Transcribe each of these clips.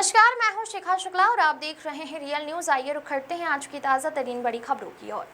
नमस्कार, मैं हूं शिखा शुक्ला और आप देख रहे हैं रियल न्यूज। आइए रुख करते हैं आज की ताज़ा तरीन बड़ी खबरों की ओर।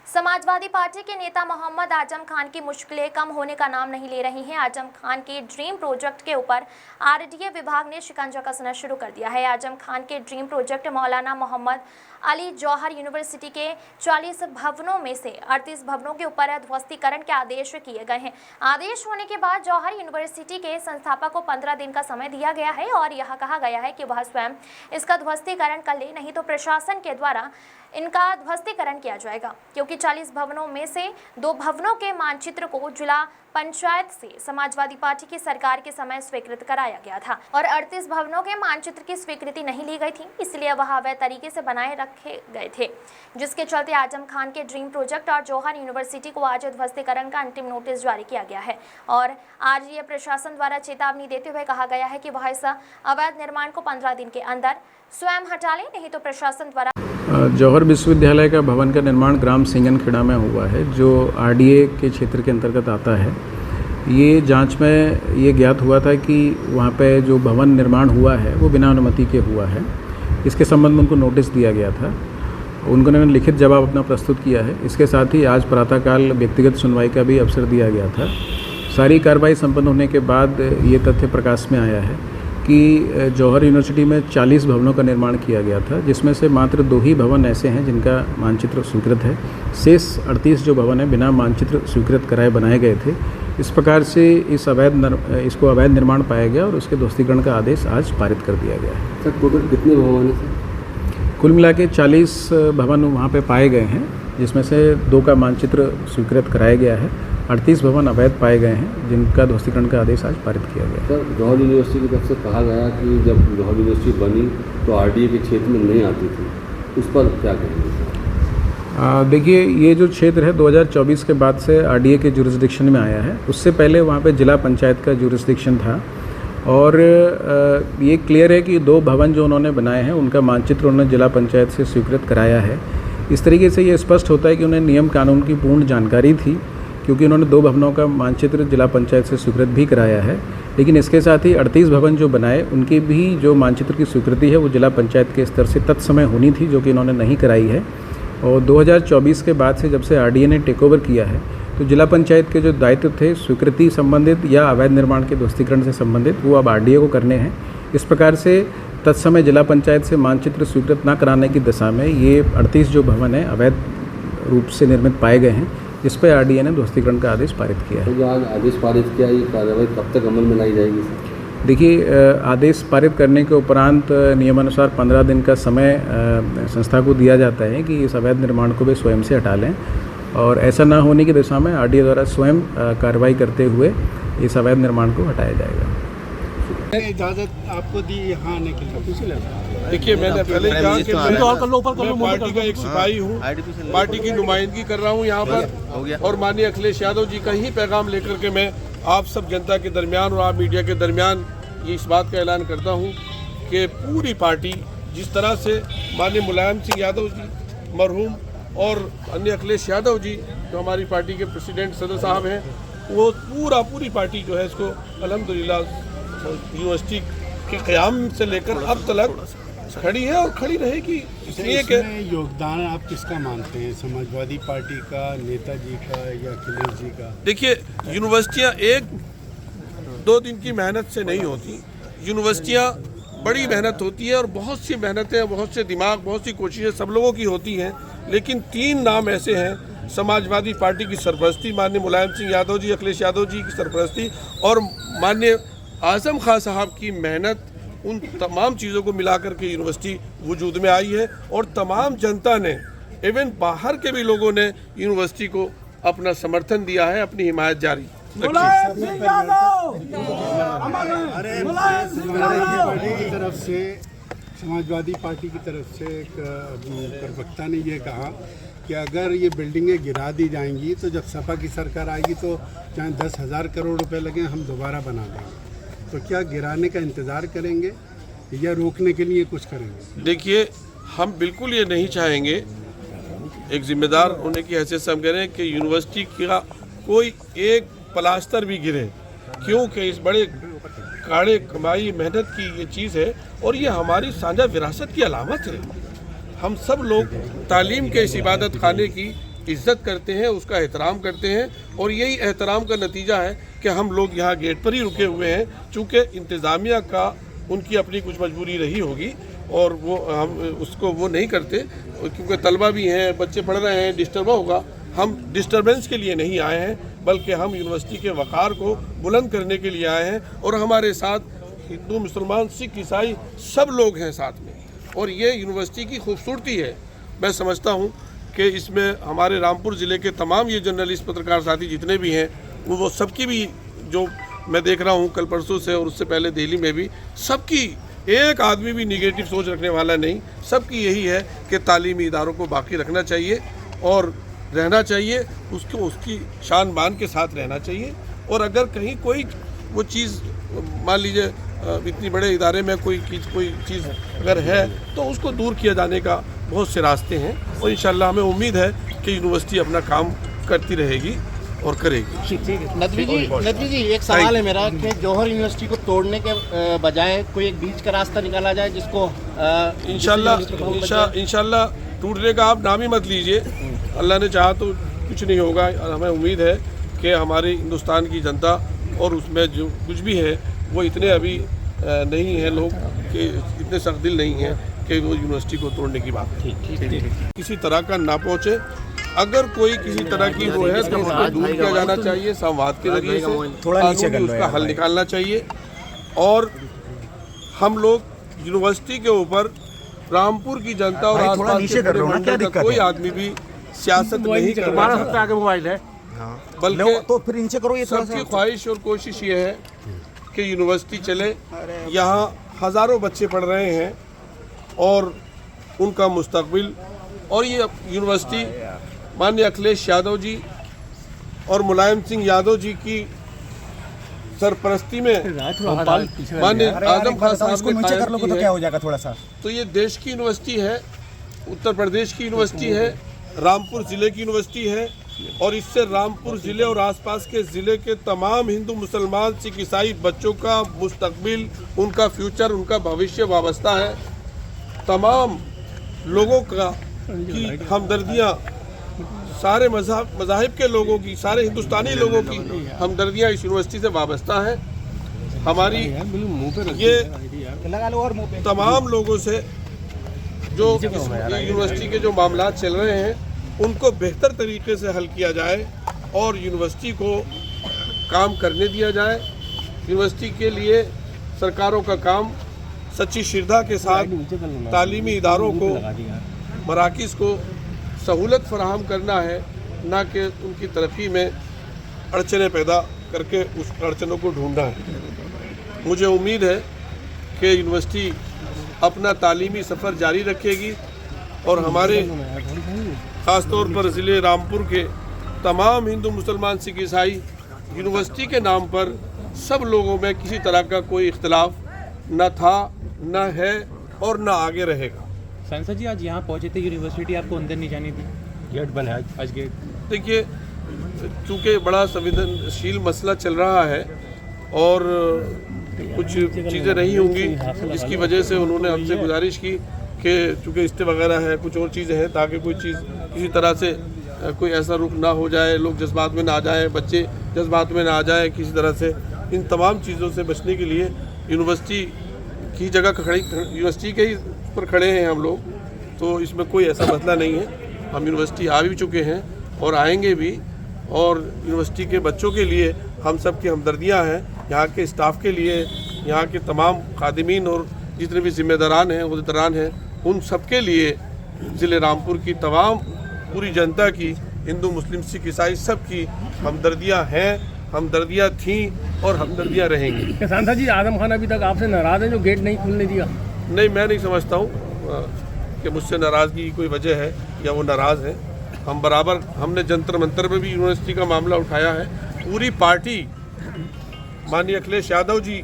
समाजवादी पार्टी के नेता मोहम्मद आजम खान की मुश्किलें कम होने का नाम नहीं ले रही हैं। आजम खान के ड्रीम प्रोजेक्ट के ऊपर आरडीए विभाग ने शिकंजा कसना शुरू कर दिया है। आजम खान के ड्रीम प्रोजेक्ट मौलाना मोहम्मद अली जौहर यूनिवर्सिटी के 40 भवनों में से 38 भवनों के ऊपर ध्वस्तीकरण के आदेश किए गए हैं। आदेश होने के बाद जौहर यूनिवर्सिटी के संस्थापक को 15 दिन का समय दिया गया है और यह कहा गया है कि वह स्वयं इसका ध्वस्तीकरण कर ले, नहीं तो प्रशासन के द्वारा इनका ध्वस्तीकरण किया जाएगा, क्योंकि 40 भवनों में से 2 भवनों के मानचित्र को जिला पंचायत से समाजवादी पार्टी की सरकार के समय स्वीकृत कराया गया था और 38 भवनों के मानचित्र की स्वीकृति नहीं ली गई थी, इसलिए वह अवैध तरीके से बनाए रखे गए थे, जिसके चलते आजम खान के ड्रीम प्रोजेक्ट और जौहर यूनिवर्सिटी को आज ध्वस्तीकरण का अंतिम नोटिस जारी किया गया है और आज ये प्रशासन द्वारा चेतावनी देते हुए कहा गया है कि वह इस अवैध निर्माण को 15 दिन के अंदर स्वयं हटा ले, नहीं तो प्रशासन द्वारा। जौहर विश्वविद्यालय का भवन का निर्माण ग्राम सिंगनखेड़ा में हुआ है, जो आरडीए के क्षेत्र के अंतर्गत आता है। ये जांच में ये ज्ञात हुआ था कि वहाँ पे जो भवन निर्माण हुआ है वो बिना अनुमति के हुआ है। इसके संबंध में उनको नोटिस दिया गया था, उन्होंने लिखित जवाब अपना प्रस्तुत किया है। इसके साथ ही आज प्रातःकाल व्यक्तिगत सुनवाई का भी अवसर दिया गया था। सारी कार्रवाई संपन्न होने के बाद ये तथ्य प्रकाश में आया है कि जौहर यूनिवर्सिटी में 40 भवनों का निर्माण किया गया था, जिसमें से मात्र 2 ही भवन ऐसे हैं जिनका मानचित्र स्वीकृत है। शेष 38 जो भवन है बिना मानचित्र स्वीकृत कराए बनाए गए थे। इस प्रकार से इसको अवैध निर्माण पाया गया और उसके ध्वस्तीकरण का आदेश आज पारित कर दिया गया है। सर टोटल कितने भवन हैं? कुल मिला के 40 भवन वहाँ पे पाए गए हैं, जिसमें से 2 का मानचित्र स्वीकृत कराया गया है। 38 भवन अवैध पाए गए हैं, जिनका ध्वस्तीकरण का आदेश आज पारित किया गया। सर जौहर यूनिवर्सिटी की तरफ से कहा गया कि जब जौहर यूनिवर्सिटी बनी तो आरडीए के क्षेत्र में नहीं आती थी, उस पर क्या कहेंगे? देखिए, ये जो क्षेत्र है 2024 के बाद से आरडीए के जुरिस्डिक्शन में आया है। उससे पहले वहाँ पे जिला पंचायत का जुरिस्डिक्शन था और ये क्लियर है कि 2 भवन जो उन्होंने बनाए हैं उनका मानचित्र उन्होंने जिला पंचायत से स्वीकृत कराया है। इस तरीके से ये स्पष्ट होता है कि उन्हें नियम कानून की पूर्ण जानकारी थी, क्योंकि उन्होंने 2 भवनों का मानचित्र जिला पंचायत से स्वीकृत भी कराया है। लेकिन इसके साथ ही 38 भवन जो बनाए उनकी भी जो मानचित्र की स्वीकृति है वो जिला पंचायत के स्तर से तत्समय होनी थी, जो कि इन्होंने नहीं कराई है। और 2024 के बाद से जब से आरडीए ने टेक ओवर किया है तो जिला पंचायत के जो दायित्व थे स्वीकृति संबंधित या अवैध निर्माण के ध्वस्तीकरण से संबंधित, वो अब आरडीए को करने हैं। इस प्रकार से तत्समय जिला पंचायत से मानचित्र स्वीकृत न कराने की दशा में ये 38 जो भवन है अवैध रूप से निर्मित पाए गए हैं, इस पर आरडीए ने ध्वस्तीकरण का आदेश पारित किया है। तो जो आज आदेश पारित किया, ये कार्रवाई कब तक अमल में लाई जाएगी? देखिए, आदेश पारित करने के उपरांत नियमानुसार 15 दिन का समय संस्था को दिया जाता है कि इस अवैध निर्माण को वे स्वयं से हटा लें, और ऐसा ना होने की दिशा में आरडीए द्वारा स्वयं कार्रवाई करते हुए इस अवैध निर्माण को हटाया जाएगा। इजाजत आपको दी यहाँ आने के लिए? देखिए, मैंने पहले कहा कि मैं पार्टी का एक सिपाही हूँ, पार्टी की नुमाइंदगी कर रहा हूँ यहाँ पर, और माननीय अखिलेश यादव जी का ही पैगाम लेकर के मैं आप सब जनता के दरमियान और आप मीडिया के दरमियान ये इस बात का ऐलान करता हूँ कि पूरी पार्टी जिस तरह से माननीय मुलायम सिंह यादव जी मरहूम और अन्य अखिलेश यादव जी जो हमारी पार्टी के प्रेसिडेंट सदर साहब हैं, वो पूरी पार्टी जो है इसको अल्हम्दुलिल्लाह यूनिवर्सिटी के क़याम से लेकर अब तक खड़ी है और खड़ी रहेगी। इसलिए कि योगदान आप किसका मानते हैं, समाजवादी पार्टी का, नेताजी का या अखिलेश जी का? देखिए, यूनिवर्सिटियाँ 1-2 दिन की मेहनत से नहीं होती। यूनिवर्सिटियाँ बड़ी मेहनत होती है और बहुत सी मेहनतें, बहुत से दिमाग, बहुत सी कोशिशें सब लोगों की होती हैं। लेकिन 3 नाम ऐसे हैं, समाजवादी पार्टी की सरपरस्ती माननीय मुलायम सिंह यादव जी, अखिलेश यादव जी की सरपरस्ती और माननीय आजम खान साहब की मेहनत, उन तमाम चीज़ों को मिलाकर के यूनिवर्सिटी वजूद में आई है और तमाम जनता ने, इवन बाहर के भी लोगों ने यूनिवर्सिटी को अपना समर्थन दिया है, अपनी हिमायत जारी समाजवादी पार्टी की तरफ से एक प्रवक्ता ने ये कहा कि अगर ये बिल्डिंगें गिरा दी जाएंगी तो जब सपा की सरकार आएगी तो चाहे 10,000 करोड़ रुपए लगे हम दोबारा बना देंगे। तो क्या गिराने का इंतज़ार करेंगे या रोकने के लिए कुछ करेंगे? देखिए, हम बिल्कुल ये नहीं चाहेंगे, एक जिम्मेदार होने की हैसियत से हम कह रहे हैं कि यूनिवर्सिटी का कोई एक प्लास्टर भी गिरे, क्योंकि इस बड़े काड़े कमाई मेहनत की ये चीज़ है और ये हमारी साझा विरासत की अलामत है। हम सब लोग तालीम के इस इबादत खाने की इज्जत करते हैं, उसका एहतराम करते हैं और यही एहतराम का नतीजा है कि हम लोग यहाँ गेट पर ही रुके हुए हैं, चूँकि इंतज़ामिया का उनकी अपनी कुछ मजबूरी रही होगी और वो हम उसको वो नहीं करते, क्योंकि तलबा भी हैं, बच्चे पढ़ रहे हैं, डिस्टर्ब होगा। हम डिस्टर्बेंस के लिए नहीं आए हैं, बल्कि हम यूनिवर्सिटी के वक़ार को बुलंद करने के लिए आए हैं और हमारे साथ हिंदू, मुसलमान, सिख, ईसाई सब लोग हैं साथ में और ये यूनिवर्सिटी की खूबसूरती है। मैं समझता हूँ कि इसमें हमारे रामपुर ज़िले के तमाम ये जर्नलिस्ट, पत्रकार साथी जितने भी हैं वो सबकी भी, जो मैं देख रहा हूँ कल परसों से और उससे पहले दिल्ली में भी, सबकी, एक आदमी भी निगेटिव सोच रखने वाला नहीं, सबकी यही है कि तालीमी इदारों को बाकी रखना चाहिए और रहना चाहिए, उसको उसकी शान बान के साथ रहना चाहिए। और अगर कहीं कोई वो चीज़, मान लीजिए इतनी बड़े इदारे में कोई चीज़ अगर है तो उसको दूर किया जाने का बहुत से रास्ते हैं और इंशाल्लाह हमें उम्मीद है कि यूनिवर्सिटी अपना काम करती रहेगी और करेगी। नदवी जी एक सवाल है मेरा कि जौहर यूनिवर्सिटी को तोड़ने के बजाय कोई एक बीच का रास्ता निकाला जाए जिसको इंशाल्लाह टूटने का आप नाम ही मत लीजिए, अल्लाह ने चाहा तो कुछ नहीं होगा। हमें उम्मीद है कि हमारी हिंदुस्तान की जनता और उसमें जो कुछ भी है वो इतने अभी नहीं हैं लोग कि इतने सख्त दिल नहीं हैं कि वो यूनिवर्सिटी को तोड़ने की बात किसी तरह का ना पहुँचे। अगर कोई किसी तरह की वो है तो उसको दूर किया जाना चाहिए, संवाद के जरिए से कानूनी उसका हल निकालना चाहिए। और हम लोग यूनिवर्सिटी के ऊपर रामपुर की जनता और आसपास के मंडल का कोई आदमी भी सियासत नहीं कर रहा है, बल्कि तो फिर इनसे करो, ये सबकी ख्वाहिश और कोशिश ये है कि यूनिवर्सिटी चले। यहाँ हज़ारों बच्चे पढ़ रहे हैं और उनका मुस्तकबिल, और ये यूनिवर्सिटी माननीय अखिलेश यादव जी और मुलायम सिंह यादव जी की सरपरस्ती में माननीय आजम खान साहब ने कायम की है। क्या हो जाएगा थोड़ा सा, तो ये देश की यूनिवर्सिटी है, उत्तर प्रदेश की यूनिवर्सिटी है, रामपुर ज़िले की यूनिवर्सिटी है और इससे रामपुर ज़िले और आसपास के ज़िले के तमाम हिंदू, मुसलमान, सिख, ईसाई बच्चों का मुस्तकबिल, उनका फ्यूचर, उनका भविष्य वाबस्ता है। तमाम लोगों का की हमदर्दियाँ, सारे मज़ाहिब के लोगों की, सारे हिंदुस्तानी लोगों की हमदर्दियाँ इस यूनिवर्सिटी से वाबस्ता हैं। हमारी ये तमाम लोगों से जो यूनिवर्सिटी के जो मामला चल रहे हैं उनको बेहतर तरीके से हल किया जाए और यूनिवर्सिटी को काम करने दिया जाए। यूनिवर्सिटी के लिए सरकारों का काम सच्ची श्रद्धा के साथ तालीमी इदारों को, मराकिज़ को सहूलत फराहम करना है, ना कि उनकी तरक्की में अड़चनें पैदा करके उस अड़चनों को ढूंढना है। मुझे उम्मीद है कि यूनिवर्सिटी अपना तालीमी सफ़र जारी रखेगी और हमारे ख़ास तौर पर ज़िले रामपुर के तमाम हिंदू, मुसलमान, सिख, ईसाई यूनिवर्सिटी के नाम पर सब लोगों में किसी तरह का कोई इख्तिलाफ न था, न है और न आगे रहेगा। सांसद जी आज यहाँ पहुँचे थे, यूनिवर्सिटी आपको अंदर नहीं जानी थी, गेट बंद है आज गेट। देखिए, चूँकि बड़ा संवेदनशील मसला चल रहा है और कुछ चीज़ें रही होंगी जिसकी वजह से उन्होंने हमसे गुजारिश की कि चूँकि इस्ते वगैरह है, कुछ और चीज़ें हैं, ताकि कोई चीज़ किसी तरह से कोई ऐसा रुख ना हो जाए, लोग जज्बात में ना आ जाए, बच्चे जज्बात में ना आ जाए किसी तरह से। इन तमाम चीज़ों से बचने के लिए यूनिवर्सिटी की जगह खड़ी, यूनिवर्सिटी के ही पर खड़े हैं हम लोग, तो इसमें कोई ऐसा मसला नहीं है। हम यूनिवर्सिटी आ भी चुके हैं और आएंगे भी, और यूनिवर्सिटी के बच्चों के लिए हम सब की हमदर्दियाँ हैं, यहाँ के स्टाफ के लिए, यहाँ के तमाम खादिमीन और जितने भी ज़िम्मेदारान हैं, उहदेदारान हैं, उन सब के लिए ज़िले रामपुर की तमाम पूरी जनता की, हिंदू, मुस्लिम, सिख, ईसाई सब की हमदर्दियाँ हैं, हमदर्दियाँ थीं और हमदर्दियाँ रहेंगी। सांसद जी, आजम खान अभी तक आपसे नाराज़ है जो गेट नहीं खुलने दिया? नहीं, मैं नहीं समझता हूँ कि मुझसे नाराज़गी की कोई वजह है या वो नाराज़ हैं। हम बराबर, हमने जंतर मंतर में भी यूनिवर्सिटी का मामला उठाया है। पूरी पार्टी, माननीय अखिलेश यादव जी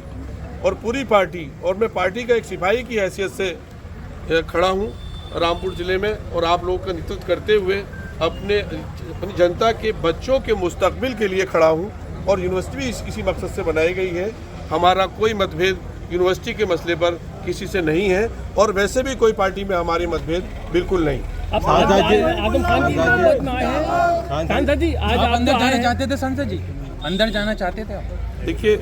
और पूरी पार्टी, और मैं पार्टी का एक सिपाही की हैसियत से खड़ा हूँ रामपुर ज़िले में, और आप लोगों का नेतृत्व करते हुए अपनी जनता के बच्चों के मुस्तकबिल के लिए खड़ा हूँ। और यूनिवर्सिटी भी इसी मकसद से बनाई गई है हमारा कोई मतभेद यूनिवर्सिटी के मसले पर किसी से नहीं है और वैसे भी कोई पार्टी में हमारे मतभेद बिल्कुल नहीं। आजम खान की मोहब्बत में आए हैं सांसद जी, आज आप अंदर जाना चाहते थे सांसद जी, अंदर जाना चाहते थे आप? देखिए,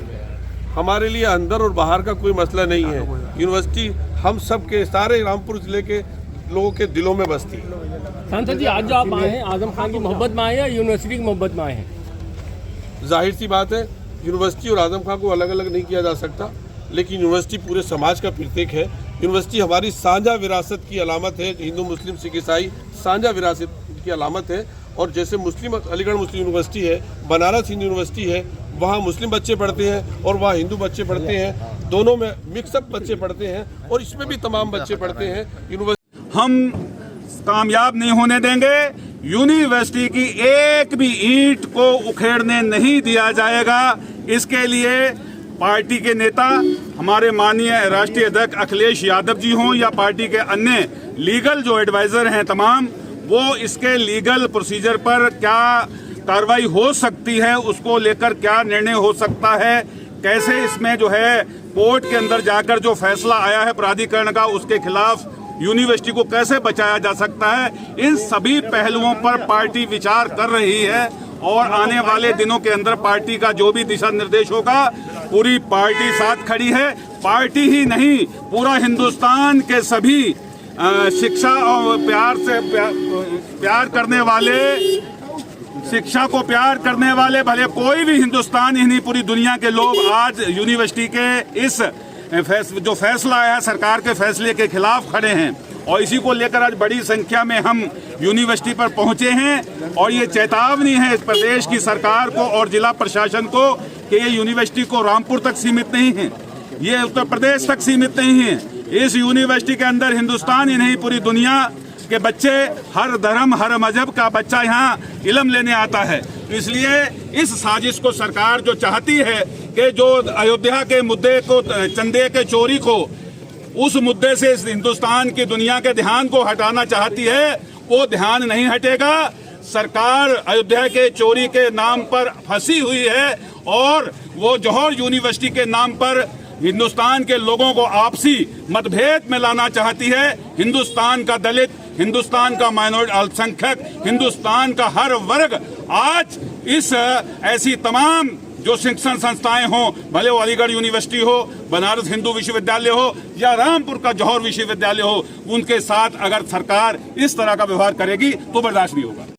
हमारे लिए अंदर और बाहर का कोई मसला नहीं है। यूनिवर्सिटी हम सब के सारे रामपुर जिले के लोगों के दिलों में बसती है। सांसद जी, आज जो आप आए हैं आजम खान की मोहब्बत में आए हैं या यूनिवर्सिटी की मोहब्बत में आए हैं? जाहिर सी बात है, यूनिवर्सिटी और आजम खान को अलग अलग नहीं किया जा सकता, लेकिन यूनिवर्सिटी पूरे समाज का प्रतीक है। यूनिवर्सिटी हमारी साझा विरासत की अलामत है। हिंदू मुस्लिम सिख ईसाई साझा विरासत की अलामत है। और जैसे मुस्लिम अलीगढ़ मुस्लिम यूनिवर्सिटी है, बनारस हिंदू यूनिवर्सिटी है, वहाँ मुस्लिम बच्चे पढ़ते हैं और वहाँ हिंदू बच्चे पढ़ते हैं, दोनों में मिक्सअप बच्चे पढ़ते हैं और इसमें भी तमाम बच्चे पढ़ते हैं। यूनिवर्सिटी हम कामयाब नहीं होने देंगे। यूनिवर्सिटी की एक भी ईंट को उखेड़ने नहीं दिया जाएगा। इसके लिए पार्टी के नेता, हमारे माननीय राष्ट्रीय अध्यक्ष अखिलेश यादव जी हों या पार्टी के अन्य लीगल जो एडवाइजर हैं तमाम, वो इसके लीगल प्रोसीजर पर क्या कार्रवाई हो सकती है, उसको लेकर क्या निर्णय हो सकता है, कैसे इसमें जो है कोर्ट के अंदर जाकर जो फैसला आया है प्राधिकरण का, उसके खिलाफ यूनिवर्सिटी को कैसे बचाया जा सकता है, इन सभी पहलुओं पर पार्टी विचार कर रही है। और आने वाले दिनों के अंदर पार्टी का जो भी दिशा निर्देश होगा, पूरी पार्टी साथ खड़ी है। पार्टी ही नहीं, पूरा हिंदुस्तान के सभी शिक्षा और प्यार करने वाले, शिक्षा को प्यार करने वाले, भले कोई भी हिंदुस्तान ही नहीं, पूरी दुनिया के लोग आज यूनिवर्सिटी के इस जो फैसला आया सरकार के फैसले के खिलाफ खड़े हैं। और इसी को लेकर आज बड़ी संख्या में हम यूनिवर्सिटी पर पहुंचे हैं। और ये चेतावनी है प्रदेश की सरकार को और जिला प्रशासन को कि ये यूनिवर्सिटी को रामपुर तक सीमित नहीं है, ये उत्तर प्रदेश तक सीमित नहीं है। इस यूनिवर्सिटी के अंदर हिंदुस्तान ही नहीं, पूरी दुनिया के बच्चे, हर धर्म हर मजहब का बच्चा यहाँ इल्म लेने आता है। इसलिए इस साजिश को सरकार जो चाहती है कि जो अयोध्या के मुद्दे को, चंदे के चोरी को, उस मुद्दे से इस हिंदुस्तान की दुनिया के ध्यान को हटाना चाहती है, वो ध्यान नहीं हटेगा। सरकार अयोध्या के चोरी के नाम पर फंसी हुई है और वो जौहर यूनिवर्सिटी के नाम पर हिंदुस्तान के लोगों को आपसी मतभेद में लाना चाहती है। हिंदुस्तान का दलित, हिंदुस्तान का माइनॉरिटी अल्पसंख्यक, हिंदुस्तान का हर वर्ग आज इस ऐसी तमाम जो शिक्षण संस्थाएं हों, भले वो अलीगढ़ यूनिवर्सिटी हो, बनारस हिंदू विश्वविद्यालय हो या रामपुर का जौहर विश्वविद्यालय हो, उनके साथ अगर सरकार इस तरह का व्यवहार करेगी तो बर्दाश्त नहीं होगा।